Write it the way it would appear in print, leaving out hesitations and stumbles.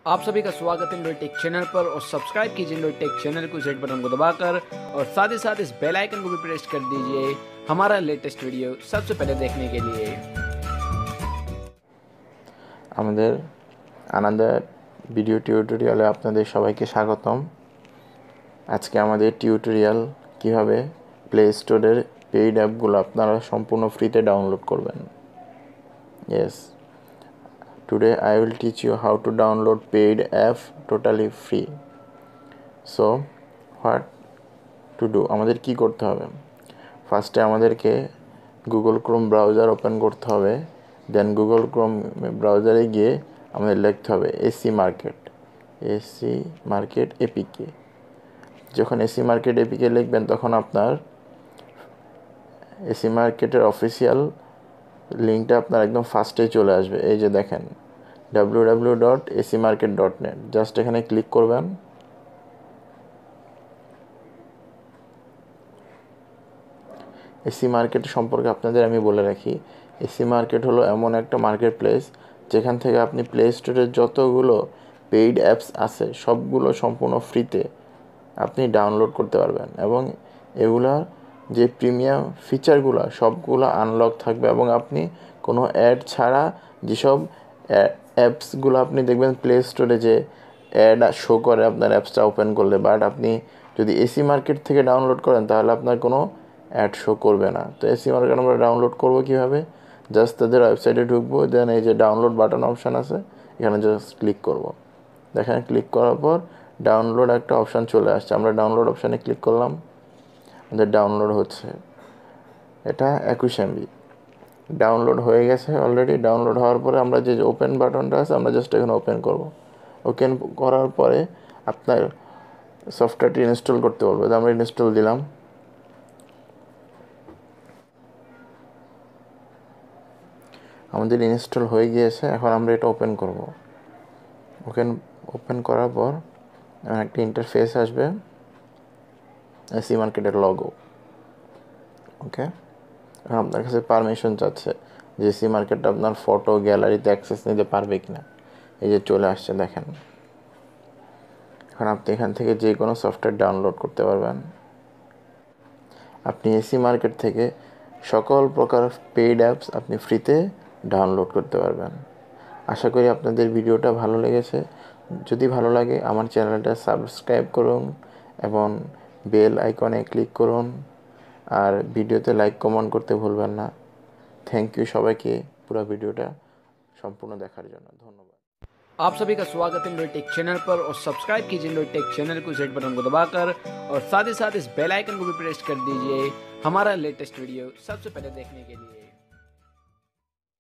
आप सभी का स्वागत है लोटेक चैनल पर और सब्सक्राइब कीजिए लोटेक चैनल को जेड बटन को दबाकर और साथ ही साथ इस बेल आइकन को भी प्रेस कर दीजिए हमारा लेटेस्ट वीडियो सबसे पहले देखने के लिए। আমাদের আনাদার ভিডিও টিউটোরিয়ালে আপনাদের সবাইকে স্বাগতম। আজকে আমাদের টিউটোরিয়াল কিভাবে প্লে স্টোরের পেইড অ্যাপগুলো আপনারা সম্পূর্ণ ফ্রিতে ডাউনলোড করবেন। Yes, today I will teach you how to download paid app totally free. So what to do? আমাদের কি করতে হবে? ফার্স্টে আমাদেরকে গুগল ক্রোম ব্রাউজার ওপেন করতে হবে। দেন গুগল ক্রোম ব্রাউজারে গিয়ে আমাদের লিখতে হবে এসি মার্কেট এপিকে। যখন এসি মার্কেট এপিকে লিখবেন তখন আপনার এসি মার্কেটের অফিসিয়াল লিঙ্কটা আপনার একদম ফার্স্টেই চলে আসবে। এই যে দেখেন www.acmarket.net, জাস্ট এখানে ক্লিক করবেন। এসি মার্কেট সম্পর্কে আপনাদের আমি বলে রাখি, এসি মার্কেট হলো এমন একটা মার্কেট প্লেস যেখান থেকে আপনি প্লে স্টোরের যতগুলো পেইড অ্যাপস আছে সবগুলো সম্পূর্ণ ফ্রিতে আপনি ডাউনলোড করতে পারবেন এবং এগুলা যে প্রিমিয়াম ফিচারগুলো সবগুলো আনলক থাকবে এবং আপনি কোনো অ্যাড ছাড়া যেসব অ্যাপসগুলো আপনি দেখবেন প্লে স্টোরে যে অ্যাড শো করে আপনার অ্যাপসটা ওপেন করলে, বাট আপনি যদি এসি মার্কেট থেকে ডাউনলোড করেন তাহলে আপনার কোনো অ্যাড শো করবে না। তো এসি মার্কেট আমরা ডাউনলোড করবো কীভাবে? জাস্ট তাদের ওয়েবসাইটে ঢুকবো, দেন এই যে ডাউনলোড বাটন অপশান আছে এখানে জাস্ট ক্লিক করব। দেখেন ক্লিক করার পর ডাউনলোড একটা অপশান চলে আসছে। আমরা ডাউনলোড অপশানে ক্লিক করলাম, আমাদের ডাউনলোড হচ্ছে। এটা 21 MB ডাউনলোড হয়ে গেছে অলরেডি। ডাউনলোড হওয়ার পরে আমরা যে ওপেন বাটনটা আছে আমরা জাস্ট এখানে ওপেন করব। ওপেন করার পরে আপনার সফটওয়্যারটি ইনস্টল করতে বলবে, তো আমরা ইনস্টল দিলাম। আমাদের ইনস্টল হয়ে গিয়েছে, এখন আমরা এটা ওপেন করব। ওপেন করার পর একটা ইন্টারফেস আসবে, এসি মার্কেটের লগো। ওকে, এখন আপনার কাছে পারমিশন চাচ্ছে যে এসি মার্কেটটা আপনার ফটো গ্যালারিতে অ্যাক্সেস নিতে পারবে কিনা। এই যে চলে আসছে দেখেন। এখন আপনি এখান থেকে যে কোনো সফটওয়্যার ডাউনলোড করতে পারবেন। আপনি এসি মার্কেট থেকে সকল প্রকার পেইড অ্যাপস আপনি ফ্রিতে ডাউনলোড করতে পারবেন। আশা করি আপনাদের ভিডিওটা ভালো লেগেছে। যদি ভালো লাগে আমার চ্যানেলটা সাবস্ক্রাইব করুন এবং বেল আইকনে ক্লিক করুন, আর ভিডিওতে লাইক কমেন্ট করতে ভুলবেন না। থ্যাংক ইউ সবাইকে পুরো ভিডিওটা সম্পূর্ণ দেখার জন্য। ধন্যবাদ। आप सभी का स्वागत है लोटेक चैनल पर और सब्सक्राइब कीजिए लोटेक चैनल को जेड बटन को दबाकर और साथ ही साथ इस बेल आइकन को भी प्रेस कर दीजिए हमारा लेटेस्ट वीडियो सबसे पहले देखने के लिए।